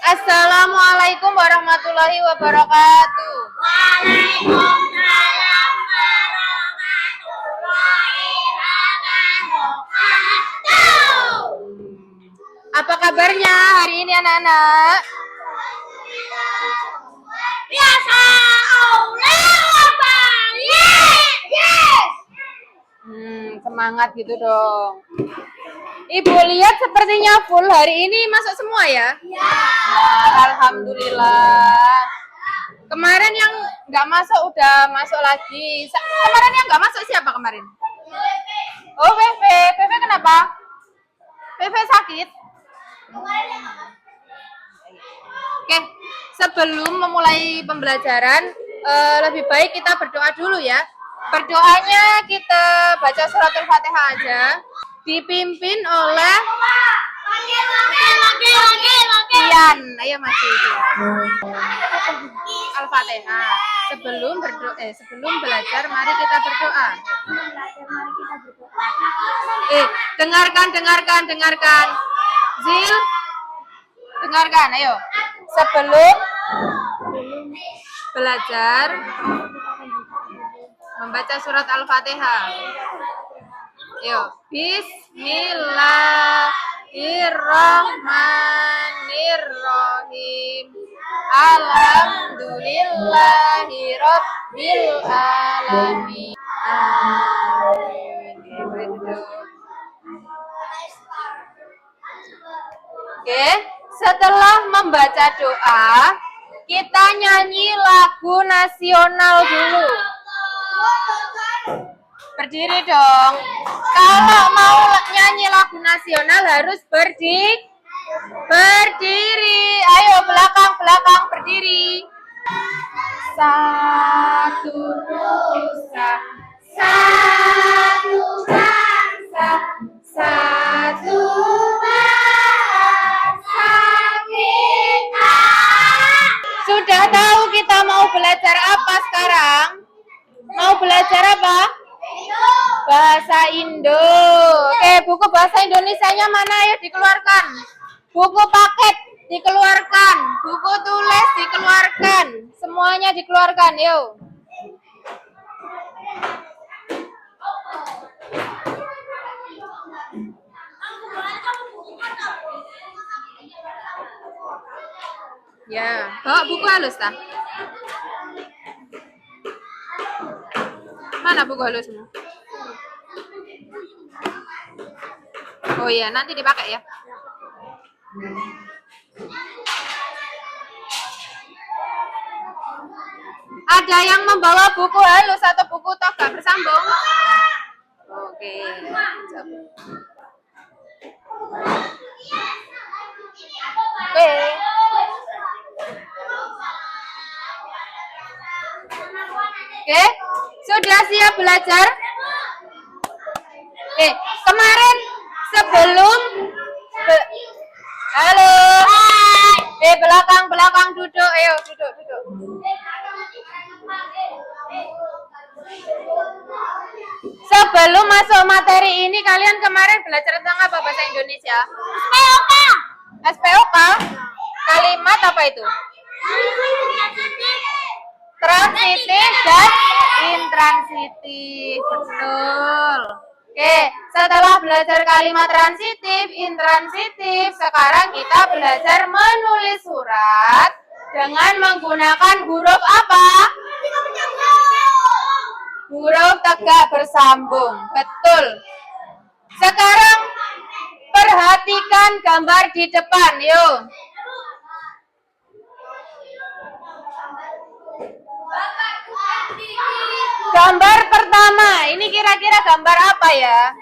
Assalamualaikum warahmatullahi wabarakatuh. Waalaikumsalam warahmatullahi wabarakatuh. Apa kabarnya hari ini anak-anak? Biasa Allah baik. Yes. Semangat gitu dong. Ibu lihat sepertinya full hari ini masuk semua ya? Ya. Alhamdulillah. Kemarin yang nggak masuk udah masuk lagi. Kemarin yang nggak masuk siapa kemarin? Oh, Pepe. Pepe kenapa? Pepe sakit? Oke, sebelum memulai pembelajaran, lebih baik kita berdoa dulu ya. Berdoanya kita baca surat Al-Fatihah aja. Dipimpin oleh Ian. Ayo maju. Al-Fatihah. Sebelum belajar, mari kita berdoa. Dengarkan. Zil, dengarkan. Ayo. Sebelum belajar, membaca surat Al-Fatihah. Ayo. Bismillahirrahmanirrahim. Alhamdulillahirabbil alamin. Oke, setelah membaca doa, kita nyanyi lagu nasional dulu. Berdiri dong. Kalau mau nyanyi lagu nasional harus berdiri. Ayo belakang berdiri. Satu nusa, satu bangsa, satu bahasa kita. Sudah tahu kita mau belajar apa sekarang? Mau belajar apa? Bahasa Indo. Oke, buku bahasa Indonesianya mana? Ayo dikeluarkan. Buku paket dikeluarkan. Buku tulis dikeluarkan. Semuanya dikeluarkan, yuk. Ya, bawa buku halus tah. Mana buku halusmu? Oh iya, nanti dipakai ya. Ada yang membawa buku halus atau buku toga bersambung? Oke. Oke. Oke, sudah siap belajar? Kemarin sebelum halo. Belakang duduk. Ayo duduk. Sebelum masuk materi ini, kalian kemarin belajar tentang apa bahasa Indonesia? SPOK? Kalimat apa itu? Transitif dan intransitif. Betul. Oke, setelah belajar kalimat transitif, intransitif, sekarang kita belajar menulis surat dengan menggunakan huruf apa? Huruf tegak bersambung. Betul. Sekarang perhatikan gambar di depan, yuk. Gambar pertama, ini kira-kira gambar apa ya?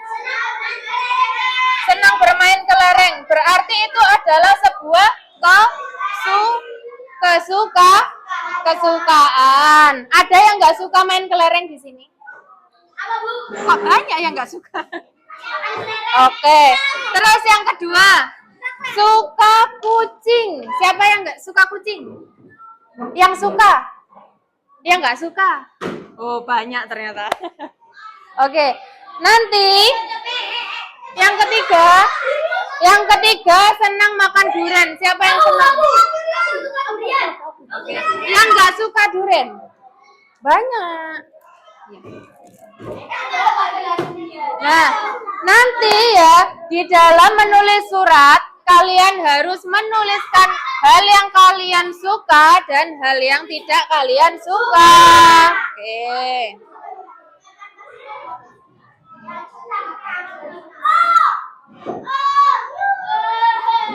Senang bermain kelereng. Berarti itu adalah sebuah kesukaan. Ada yang nggak suka main kelereng di sini? Kok banyak yang nggak suka? Oke. Terus yang kedua, suka kucing. Siapa yang nggak suka kucing? Yang suka? Yang nggak suka? Oh, banyak ternyata. Oke. Nanti yang ketiga senang makan durian. Siapa yang senang? suka durian? Banyak. Nah, nanti ya di dalam menulis surat kalian harus menuliskan hal yang kalian suka dan hal yang tidak kalian suka. Oke.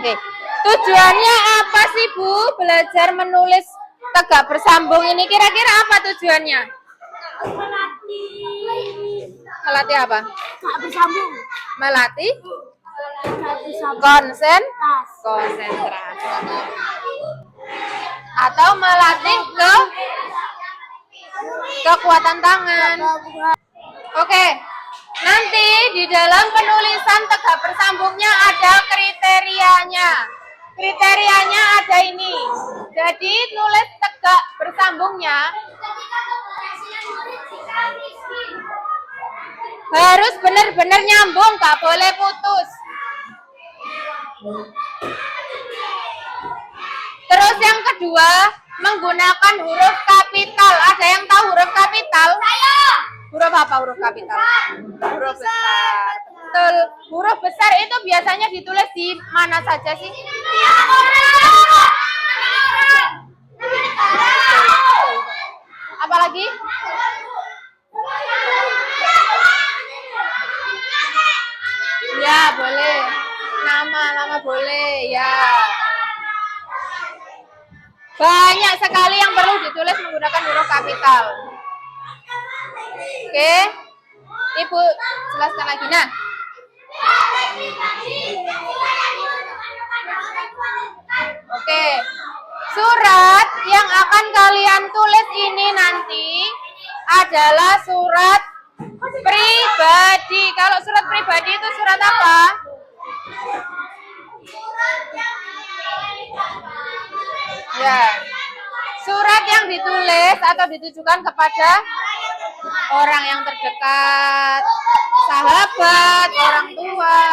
Oke. Tujuannya apa sih Bu belajar menulis tegak bersambung ini? Kira-kira apa tujuannya? Melatih apa? Gak bersambung. Melatih konsentrasi. Atau melatih kekuatan tangan. Oke. Nanti di dalam penulisan tegak bersambungnya ada kriterianya. Kriterianya ada ini. Jadi nulis tegak bersambungnya harus benar-benar nyambung, gak boleh putus. Terus yang kedua, menggunakan huruf kapital. Ada yang tahu huruf kapital? Saya. Huruf apa huruf kapital? Huruf besar. Betul. Huruf besar itu biasanya ditulis di mana saja sih? Apalagi? Ya, boleh. Nama boleh, ya. Banyak sekali yang perlu ditulis menggunakan huruf kapital. Oke. Ibu jelaskan lagi. Nah. Oke. Surat yang akan kalian tulis ini nanti adalah surat pribadi. Kalau surat pribadi itu surat apa? Ya. Surat yang ditulis atau ditujukan kepada orang yang terdekat, sahabat, orang tua.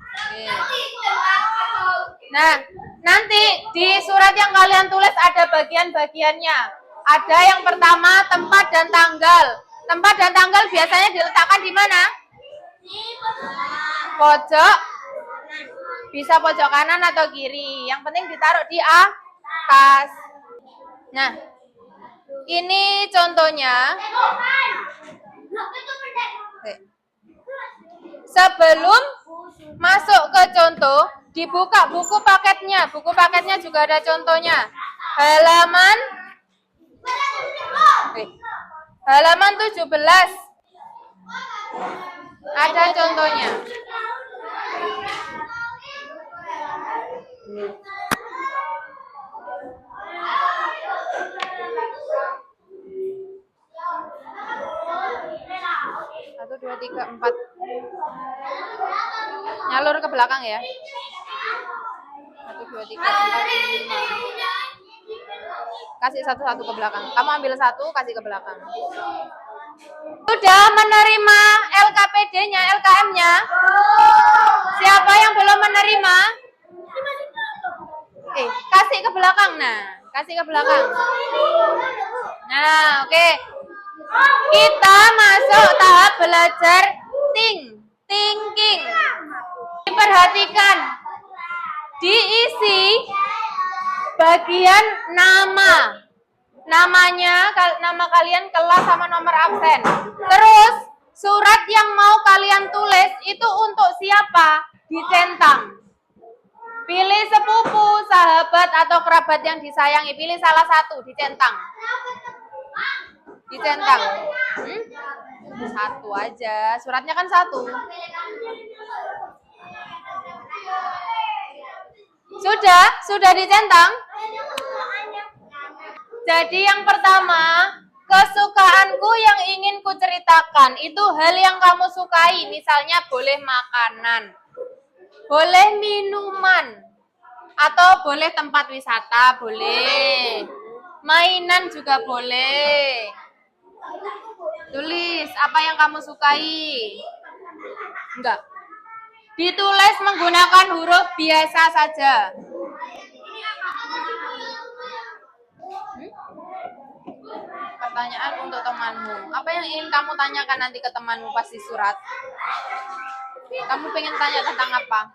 Oke. Nah, nanti di surat yang kalian tulis ada bagian-bagiannya. Ada yang pertama tempat dan tanggal. Tempat dan tanggal biasanya diletakkan di mana? Pojok. Bisa pojok kanan atau kiri. Yang penting ditaruh di atas. Nah, ini contohnya. Sebelum masuk ke contoh, dibuka buku paketnya. Buku paketnya juga ada contohnya. Halaman 17. Ada contohnya. Satu, dua, tiga, empat. Nyalur ke belakang ya. 1, 2, 3, 4, 5. Kasih satu-satu ke belakang. Kamu ambil satu, kasih ke belakang. Sudah menerima LKPD-nya, LKM-nya? Siapa yang belum menerima? Kasih ke belakang. Nah, kasih ke belakang. Nah, oke. Kita masuk tahap belajar thinking. Diperhatikan. Diisi bagian nama. Nama kalian, kelas sama nomor absen. Terus surat yang mau kalian tulis itu untuk siapa? Dicentang. Pilih sepupu, sahabat atau kerabat yang disayangi. Pilih salah satu, dicentang. Dicentang. Satu aja. Suratnya kan satu. Sudah dicentang? Jadi yang pertama, kesukaanku yang ingin kuceritakan itu hal yang kamu sukai. Misalnya boleh makanan, boleh minuman, atau boleh tempat wisata, boleh. Mainan juga boleh. Tulis apa yang kamu sukai. Enggak. Ditulis menggunakan huruf biasa saja. Pertanyaan untuk temanmu. Apa yang ingin kamu tanyakan nanti ke temanmu pas di surat? Kamu pengen tanya tentang apa?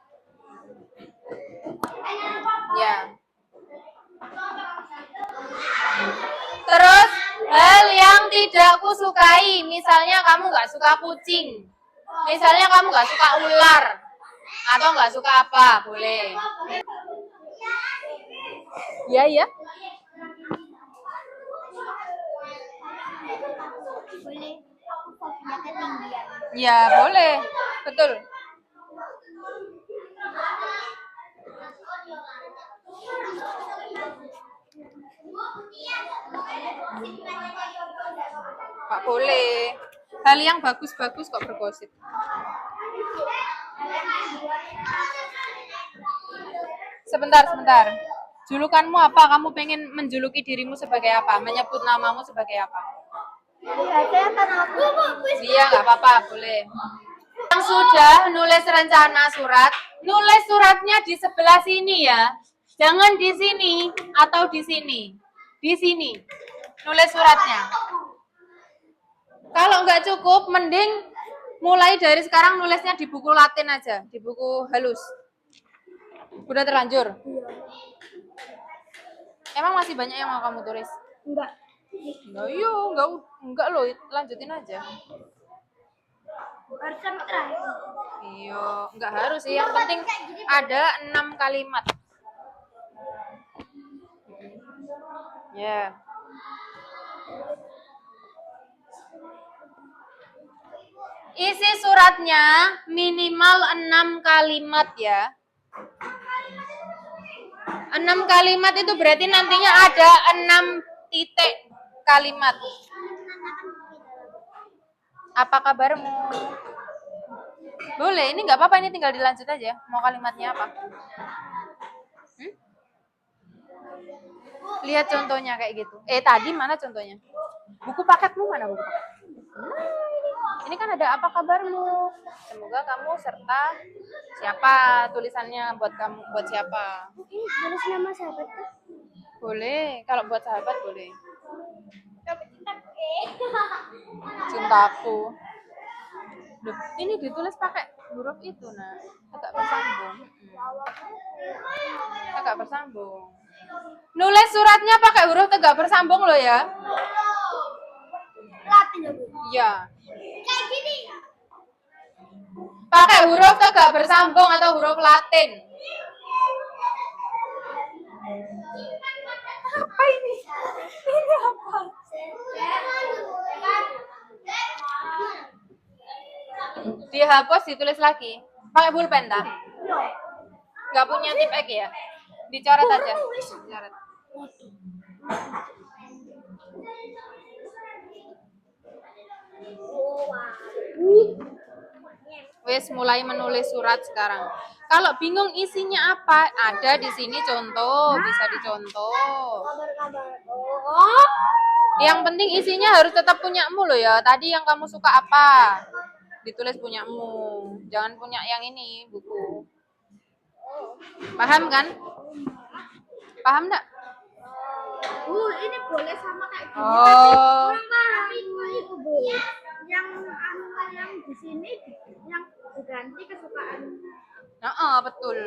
Ya. Terus hal yang tidak kusukai, misalnya kamu nggak suka kucing, misalnya kamu nggak suka ular, atau nggak suka apa, boleh. Ya ya. Boleh. Aku fobia ketinggian. Ya boleh, betul. Pak boleh. Hal yang bagus-bagus kok bergosip. Sebentar. Julukanmu apa? Kamu pengen menjuluki dirimu sebagai apa? Menyebut namamu sebagai apa? Saya kan aku. Iya, nggak apa-apa, boleh. Yang sudah nulis rencana surat, nulis suratnya di sebelah sini ya. Jangan di sini atau di sini. Di sini. Nulis suratnya. Kalau nggak cukup, mending mulai dari sekarang nulisnya di buku Latin aja, di buku halus. Udah terlanjur? Emang masih banyak yang mau kamu tulis? Enggak. Enggak loh, lanjutin aja. Harus sampai terakhir. Iya, enggak harus sih. Yang penting ada 6 kalimat. Ya. Isi suratnya minimal 6 kalimat ya. 6 kalimat itu berarti nantinya ada 6 titik kalimat. Apa kabarmu? Boleh, ini nggak apa-apa, ini tinggal dilanjut aja. Mau kalimatnya apa? Lihat contohnya kayak gitu. Tadi mana contohnya? Buku paketmu mana buku paket? Ini kan ada apa kabarmu? Semoga kamu serta siapa tulisannya buat kamu, buat siapa? Harus nama sahabat tuh. Boleh, kalau buat sahabat boleh. Cintaku. Duh, ini ditulis pakai huruf itu, nah, agak bersambung. Agak bersambung. Nulis suratnya pakai huruf tegak bersambung loh ya. Latin ya, Bu? Iya. Kayak gini. Pakai huruf tegak bersambung atau huruf Latin. Apa ini? Ini apa? Dihapus, ditulis lagi. Pakai pulpen dah. Nggak punya tip X ya? Dicoret aja. Dicoret. Wes mulai menulis surat sekarang. Kalau bingung isinya apa, ada di sini contoh, bisa dicontoh. Yang penting isinya harus tetap punyamu loh ya. Tadi yang kamu suka apa? Ditulis punyamu. Jangan punya yang ini, buku. Paham kan? Paham enggak? Ini boleh sama kayak gini. Oh. Tapi itu, Bu. Yang di sini yang diganti kesukaan. Betul.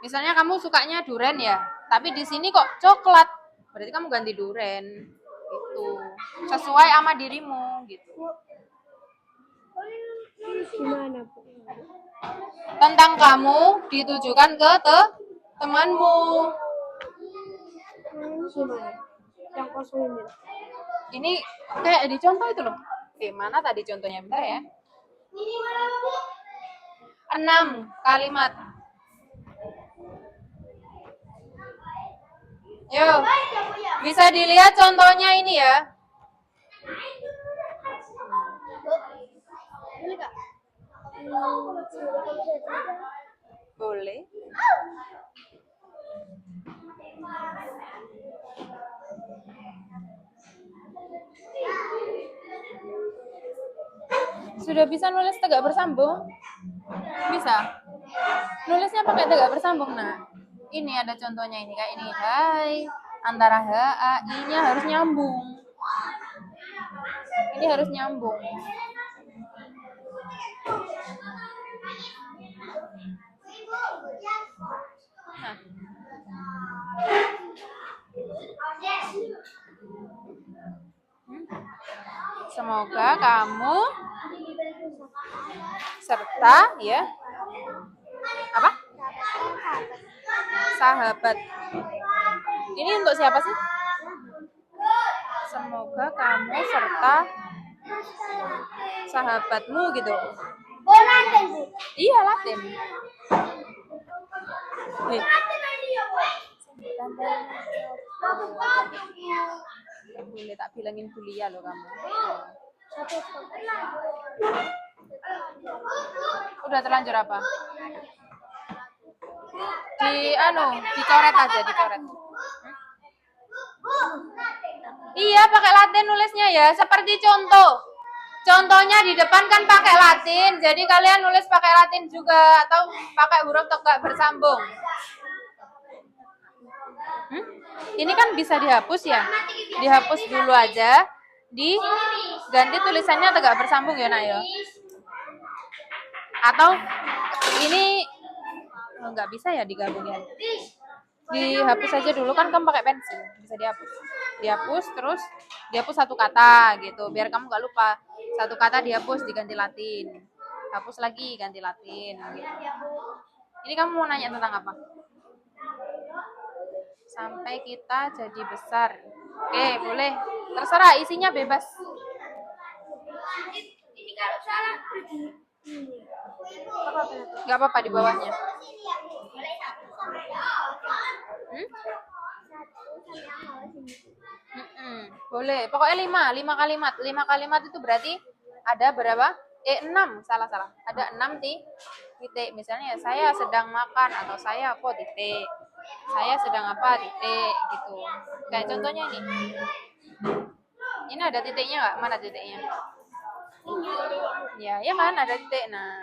Misalnya kamu sukanya duren ya, tapi di sini kok coklat. Berarti kamu ganti duren. Itu sesuai sama dirimu gitu. Gimana, Bu? Tentang kamu ditujukan ke temanmu. Gimana? Yang kosong ini. Ini kayak di contoh itu loh. Mana tadi contohnya, bentar ya. 6 kalimat. Yo, bisa dilihat contohnya ini ya. Boleh Kak? Boleh. Sudah bisa nulis tegak bersambung? Bisa. Nulisnya pakai tegak bersambung, nah. Ini ada contohnya ini kayak ini. Hai, antara H, A, I-nya harus nyambung. Ini harus nyambung. Nah. Semoga kamu serta ya apa? Sahabat. Ini untuk siapa sih? Semoga kamu serta sahabatmu gitu. Oh, Latin, Bu. Iya, Latin. Boleh tak bilangin kuliah loh kamu. Udah terlanjur apa? Dicoret aja, dicoret. Iya, pakai Latin nulisnya ya, seperti contoh. Contohnya di depan kan pakai Latin, jadi kalian nulis pakai Latin juga atau pakai huruf tegak bersambung. Ini kan bisa dihapus ya, dihapus dulu aja, diganti tulisannya tegak bersambung ya nak ya. Atau ini nggak bisa ya digabungin. Dihapus aja dulu kan kamu pakai pensil, bisa dihapus terus dihapus satu kata gitu biar kamu nggak lupa. Satu kata dihapus diganti Latin, hapus lagi ganti Latin gitu. Ini kamu mau nanya tentang apa? Sampai kita jadi besar. Oke, boleh, terserah, isinya bebas. Ini kalau salah Nggak apa-apa di bawahnya. Boleh, pokoknya 5 kalimat. 5 kalimat itu berarti ada berapa? 6, salah. Ada 6 titik. Misalnya saya sedang makan atau saya apa titik. Saya sedang apa titik gitu. Kayak contohnya ini. Ini ada titiknya nggak? Mana titiknya? Ya kan ada titik. Nah,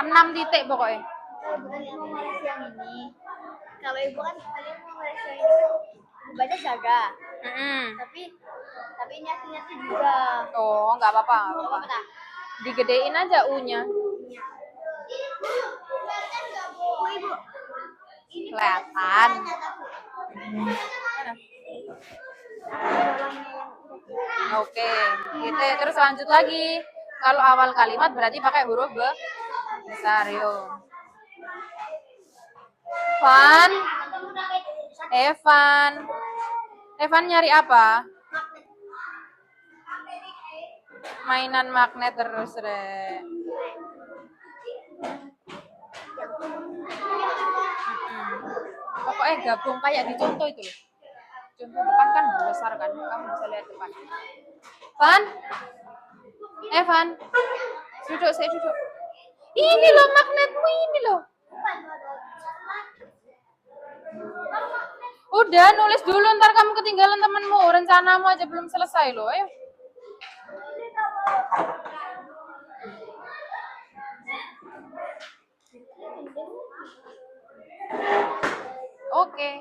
6 titik pokoknya. bukan mau ngeles yang ini. Kalau ibu kan kalian mau ngeles yang ini kan baca jaga. Tapi ini aslinya tuh juga. Oh, nggak apa-apa. Nah, Digedein aja U-nya. oh, ibu. Ini Kelihatan. Oke, gitu. Terus lanjut lagi. Kalau awal kalimat berarti pakai huruf besar yo. Evan nyari apa? Mainan magnet terus re. Pokoknya gabung kayak di contoh itu loh. Contoh depan kan besar kan, kamu bisa lihat depan. Evan, duduk. Ini loh magnetmu ini loh. Udah nulis dulu, ntar kamu ketinggalan temanmu. Rencanamu aja belum selesai loh. Ayo. Oke.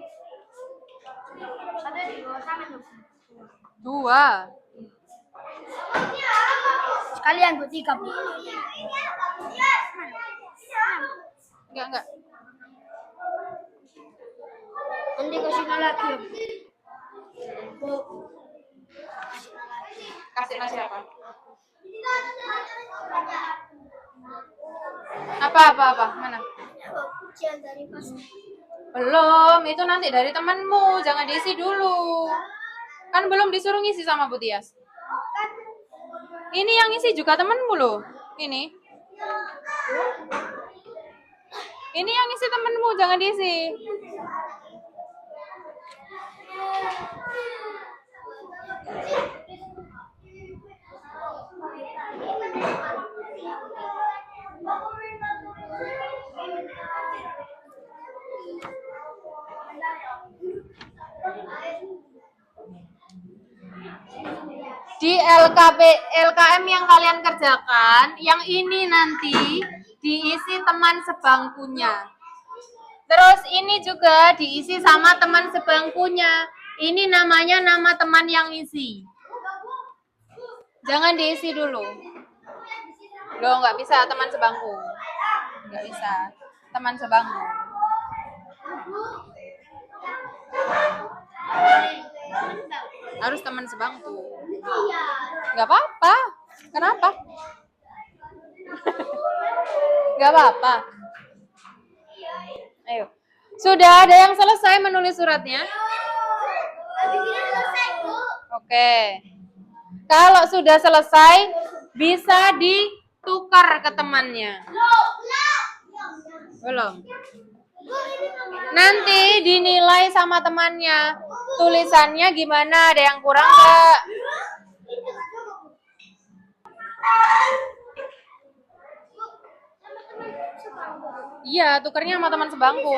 2. Sekalian Bu 3. Enggak. Nanti kasih lagi. Bu. Kasih nasi apa? Apa? Mana? Ujian dari pas. Belum, itu nanti dari temanmu, jangan diisi dulu. Kan belum disuruh ngisi sama Bu Tias. Ini yang isi juga temanmu loh. Ini yang isi temanmu, jangan diisi. Di LKM yang kalian kerjakan, yang ini nanti diisi teman sebangkunya. Terus ini juga diisi sama teman sebangkunya. Ini namanya nama teman yang isi. Jangan diisi dulu. Loh, nggak bisa teman sebangku. Nggak bisa. Teman sebangku. Harus teman sebangku. Nggak apa-apa. Kenapa? Nggak apa-apa. Ayo. Sudah ada yang selesai menulis suratnya? Oke. Kalau sudah selesai, bisa ditukar ke temannya. Belum. Nanti dinilai sama temannya. Tulisannya gimana? Ada yang kurang nggak? Iya, tukarnya sama teman sebangku.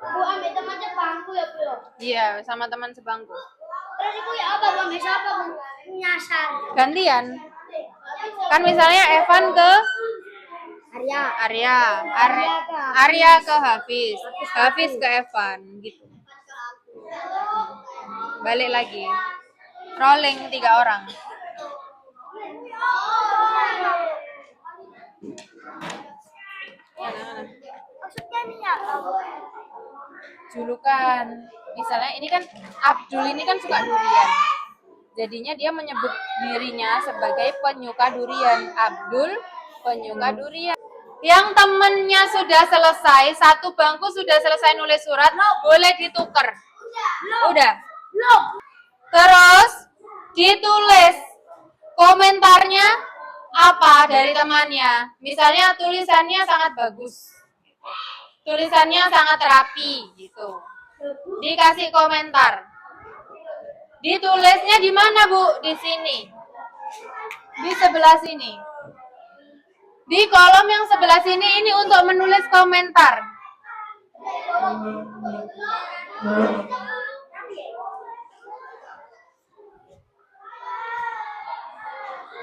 Bu ambil teman sebangku ya, Bu. Iya, sama teman sebangku. Terus ibu ya apa, Bu? Ambil siapa, Bu? Nyasar. Gantian. Kan misalnya Evan ke Arya. Arya ke Hafiz. Hafiz ke Evan gitu. Balik lagi. Rolling 3 orang. Mana? Maksudnya ini apa, Bu? Julukan. Misalnya ini kan Abdul ini kan suka durian. Jadinya dia menyebut dirinya sebagai penyuka durian. Abdul penyuka durian. Yang temennya sudah selesai, satu bangku sudah selesai nulis surat, boleh ditukar. Udah. Terus ditulis komentarnya apa dari temannya. Misalnya tulisannya sangat bagus. Tulisannya sangat rapi gitu. Dikasih komentar. Ditulisnya di mana, Bu? Di sini. Di sebelah sini. Di kolom yang sebelah sini ini untuk menulis komentar.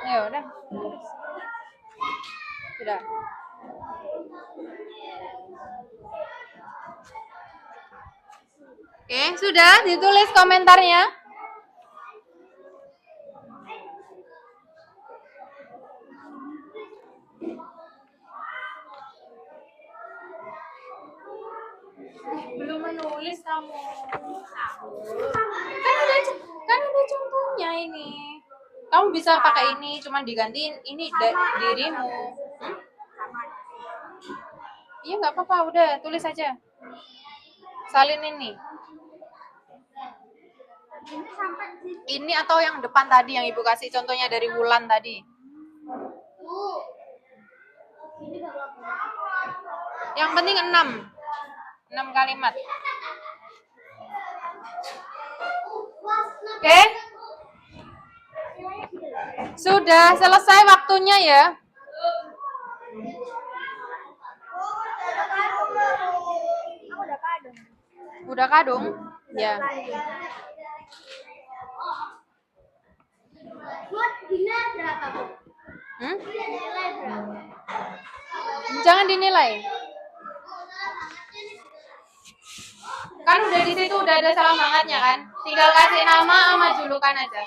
Ya udah. Sudah. Oke, sudah ditulis komentarnya. Belum menulis kamu. Kan ada contohnya ini. Kamu bisa pakai ini, cuman digantiin ini dirimu. Iya nggak apa-apa, udah tulis aja. Salin ini. Ini atau yang depan tadi yang ibu kasih contohnya dari Wulan tadi. Yang penting 6 kalimat. Oke? Sudah selesai waktunya ya. Udah kadung? Ya. Jangan dinilai. Kan udah di situ udah ada salam hangatnya kan? Tinggal kasih nama sama julukan aja.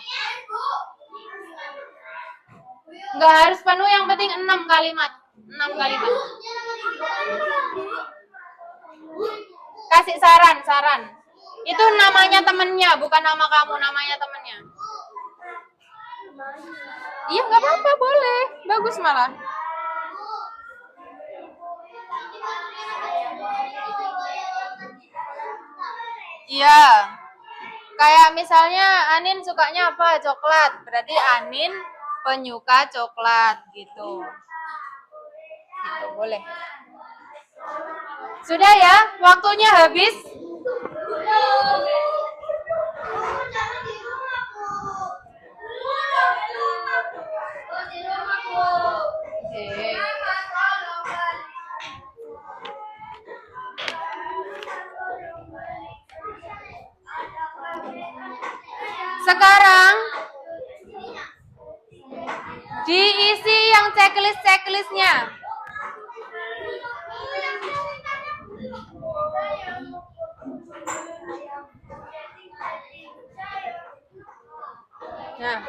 Nggak harus penuh, yang penting 6 kalimat. 6 kalimat. Kasih saran. Itu namanya temennya, bukan nama kamu, namanya temennya. Iya, nggak apa-apa, boleh. Bagus malah. Iya. Kayak misalnya Anin sukanya apa? Coklat. Berarti Anin penyuka coklat gitu. Gitu, boleh. Sudah ya, waktunya habis. Oke. Sekarang checklistnya. Nah,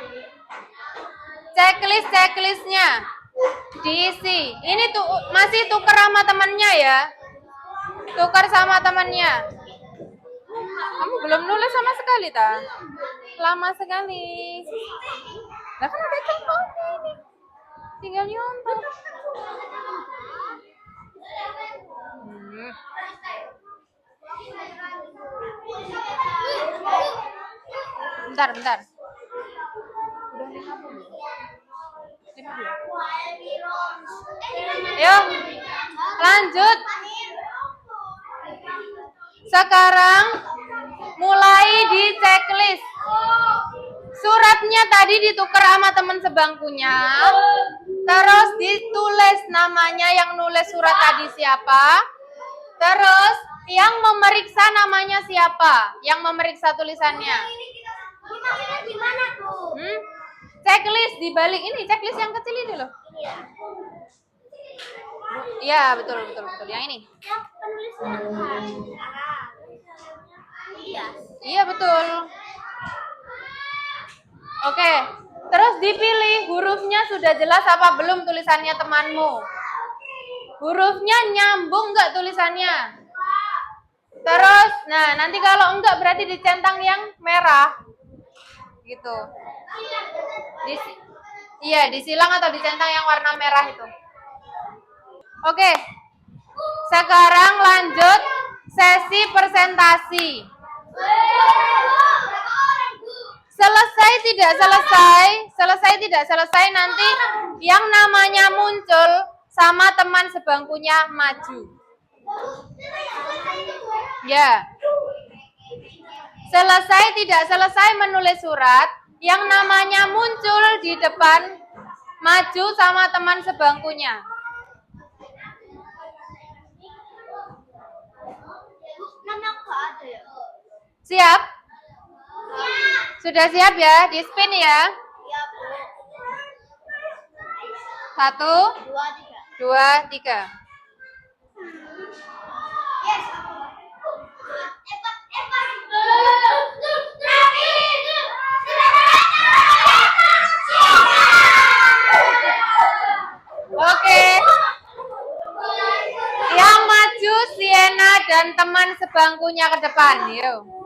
checklistnya diisi. Ini tuh masih tuker sama temannya ya. Tukar sama temannya. Kamu belum nulis sama sekali, ta? Lama sekali. Lah kan ada contohnya ini. Tinggal nyontoh. Bentar. Udah 50. Yuk, lanjut. Sekarang mulai di checklist. Suratnya tadi ditukar sama teman sebangkunya. Terus ditulis namanya, yang nulis surat tadi siapa. Terus yang memeriksa namanya siapa, yang memeriksa tulisannya. Gimana tuh? Checklist di balik ini, checklist yang kecil ini loh. Iya, betul. Yang ini. Yang penulisnya. Iya, betul. Oke. Terus dipilih hurufnya sudah jelas apa belum tulisannya temanmu. Hurufnya nyambung nggak tulisannya? Terus, nah nanti kalau enggak berarti dicentang yang merah. Gitu. Disilang atau dicentang yang warna merah itu. Oke. Sekarang lanjut sesi presentasi. Selesai tidak selesai nanti yang namanya muncul sama teman sebangkunya maju. Ya. Selesai tidak selesai menulis surat, yang namanya muncul di depan maju sama teman sebangkunya. Siap? Sudah siap ya? Di spin ya? 1, 2, 3. Oke. Yang maju Siena dan teman sebangkunya ke depan. Yuk.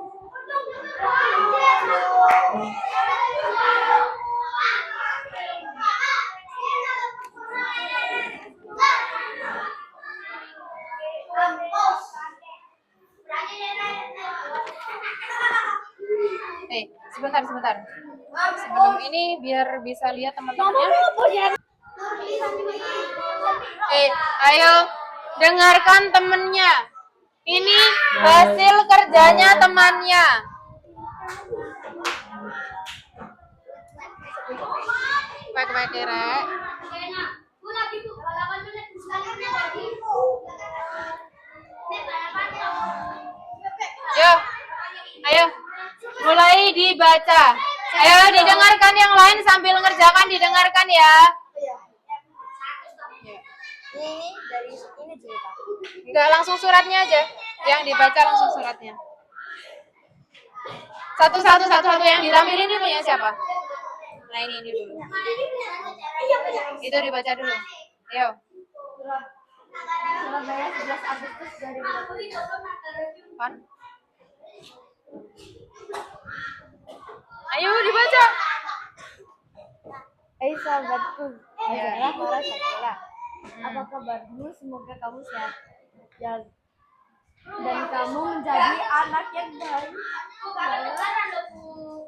Sebentar. Sebelum ini biar bisa lihat teman-temannya. Ayo dengarkan temennya. Ini hasil kerjanya temannya. Pakai kerek. Ayo, mulai dibaca. Ayo didengarkan yang lain sambil ngerjakan, didengarkan ya. Ini dari ini cerita. Enggak, langsung suratnya aja. Yang dibaca langsung suratnya. Satu yang ditampilin ini punya siapa? Nah ini dulu. Itu dibaca dulu. Ayo. Surabaya 11 Agustus 2020. Pan. Ayo dibaca. Sahabatku, Ya. para sekolah. Apa kabarmu? Semoga kamu sehat dan kamu menjadi anak yang baik.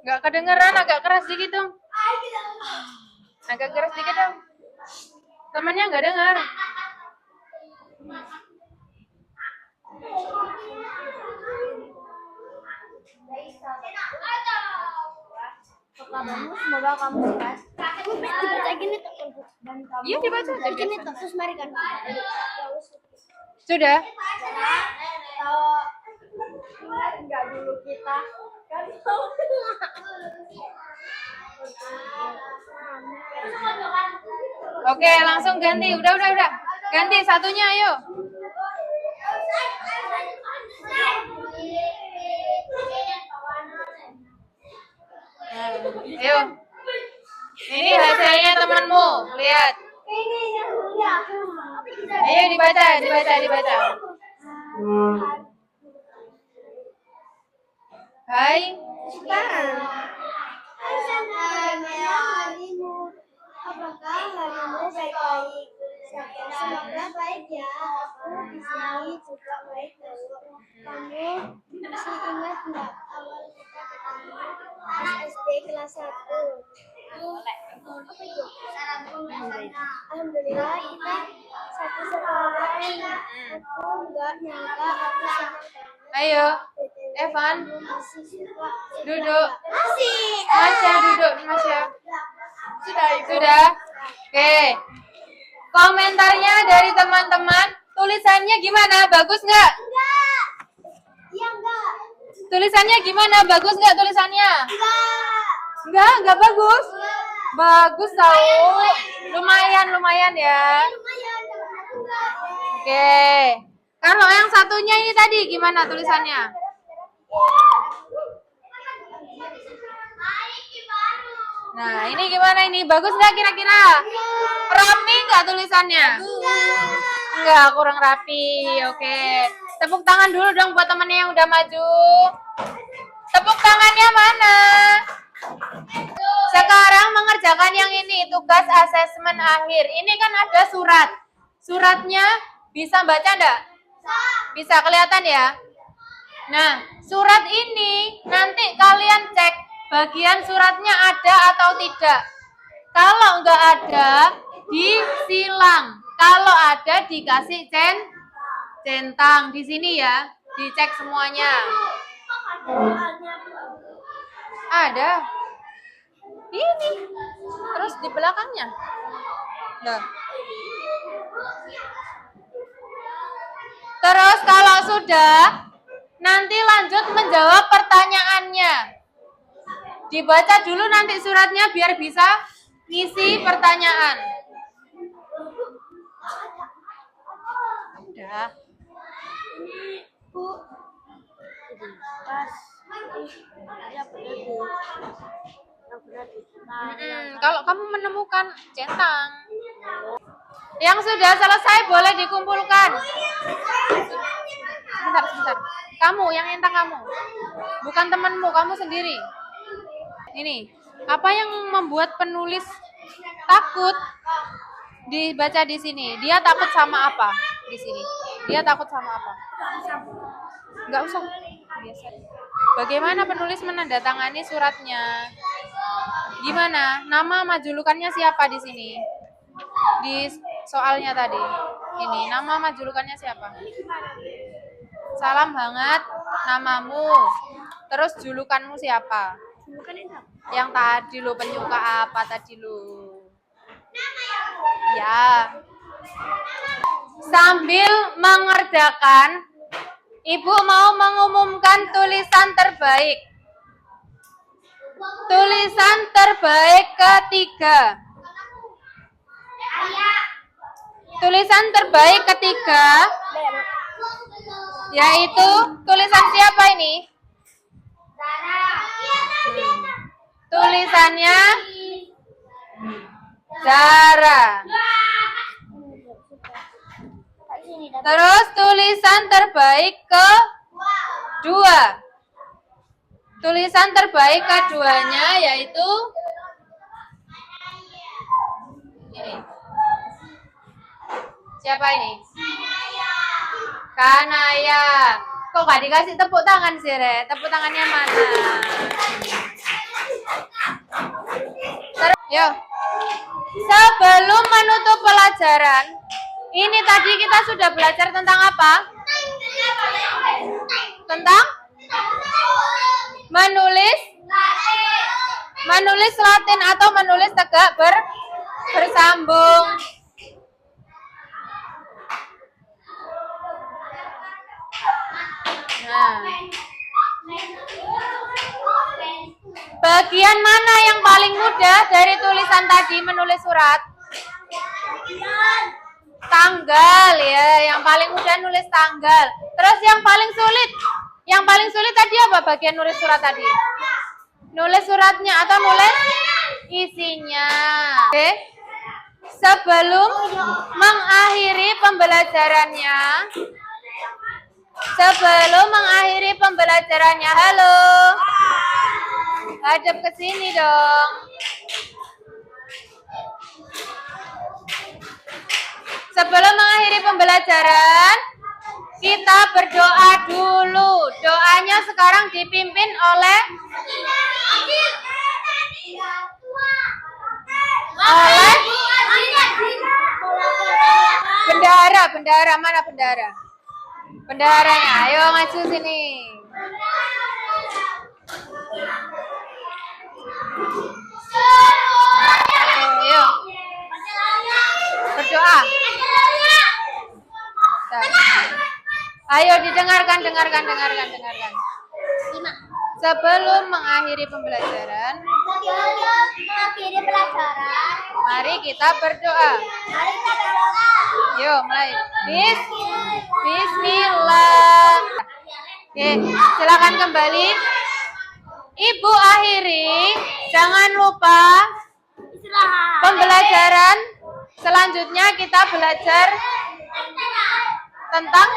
Nggak kedengeran, agak keras dikit dong. Agak keras dikit dong. Temennya nggak dengar. Kamu semoga kamu sehat. Dibaca gini tuh. Iya dibaca aja Gini biasa. tuh, terus mari kan. Sudah. Ingat nggak dulu kita kan Oke, langsung ganti. Udah. Ganti satunya, ayo. Ayo. Ini hasilnya temanmu. Lihat. Ayo dibaca. Hai. Apakah harimu baik-baik? Semoga baik ya. Aku di sini juga baik loh. Kamu masih ingat nggak awal kita ketemu pas SD kelas 1? Alhamdulillah kita satu sekolah. Aku nggak nyangka aku sama kamu. Ayo. Evan. Masih suka. Duduk. Masih. Masya duduk, Masya. Sudah. Oke. Komentarnya dari teman-teman, tulisannya gimana? Bagus nggak? Enggak. Iya enggak. Tulisannya gimana? Bagus nggak tulisannya? Enggak. Nggak bagus. Bagus tahu. Lumayan ya. Lumayan. Enggak. Oke. Kalau yang satunya ini tadi gimana tulisannya? Nah, ini gimana ini? Bagus nggak kira-kira? Rapi nggak tulisannya? Enggak, kurang rapi. Oke. Tepuk tangan dulu dong buat temennya yang udah maju. Tepuk tangannya mana? Sekarang mengerjakan yang ini, tugas asesmen akhir. Ini kan ada surat. Suratnya bisa baca enggak? Bisa kelihatan ya? Nah, surat ini nanti kalian cek bagian suratnya ada atau tidak. Kalau enggak ada, disilang. Kalau ada, dikasih centang. Di sini ya, dicek semuanya. Ada. Ini. Terus di belakangnya. Nah. Terus kalau sudah, nanti lanjut menjawab pertanyaannya. Dibaca dulu nanti suratnya biar bisa ngisi pertanyaan. Udah. Bu. Pas. Kalau kamu menemukan centang. Yang sudah selesai boleh dikumpulkan. Sebentar. Kamu, yang centang kamu. Bukan temanmu, kamu sendiri. Ini, apa yang membuat penulis takut dibaca di sini? Dia takut sama apa di sini? Dia takut sama apa? Enggak usah. Biasa. Bagaimana penulis menandatangani suratnya? Gimana? Nama sama julukannya siapa di sini? Di soalnya tadi. Ini, nama sama julukannya siapa? Salam hangat, namamu. Terus julukanmu siapa? Yang tadi lo, penyuka apa tadi lo? Ya. Sambil mengerjakan, Ibu mau mengumumkan tulisan terbaik. Tulisan terbaik ketiga. Tulisan terbaik ketiga yaitu tulisan siapa ini? Tulisannya Zara. Terus tulisan terbaik kedua. Tulisan terbaik keduanya yaitu ini. Siapa ini? Kanaya. Kok gak dikasih tepuk tangan sih, Re? Tepuk tangannya mana? Yo. Sebelum menutup pelajaran, ini tadi kita sudah belajar tentang apa? Tentang menulis Latin atau menulis tegak bersambung. Nah, bagian mana yang paling mudah dari tulisan tadi menulis surat? Tanggal ya, yang paling mudah nulis tanggal. Terus yang paling sulit tadi apa bagian nulis surat tadi? Nulis suratnya atau nulis isinya. Oke. Sebelum mengakhiri pembelajarannya, halo. Hadap ke sini dong. Sebelum mengakhiri pembelajaran, kita berdoa dulu. Doanya sekarang dipimpin oleh bendahara. Mana bendahara? Bendaharanya, ayo maju sini. Ayo. Berdoa. Ayo didengarkan. Sebelum mengakhiri pembelajaran, mari kita berdoa. Yuk, mulai. Bismillah. Oke, silakan kembali. Ibu akhiri, jangan lupa pembelajaran selanjutnya kita belajar tentang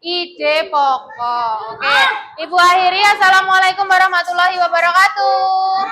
ide pokok. Oke, Ibu akhiri. Assalamualaikum warahmatullahi wabarakatuh.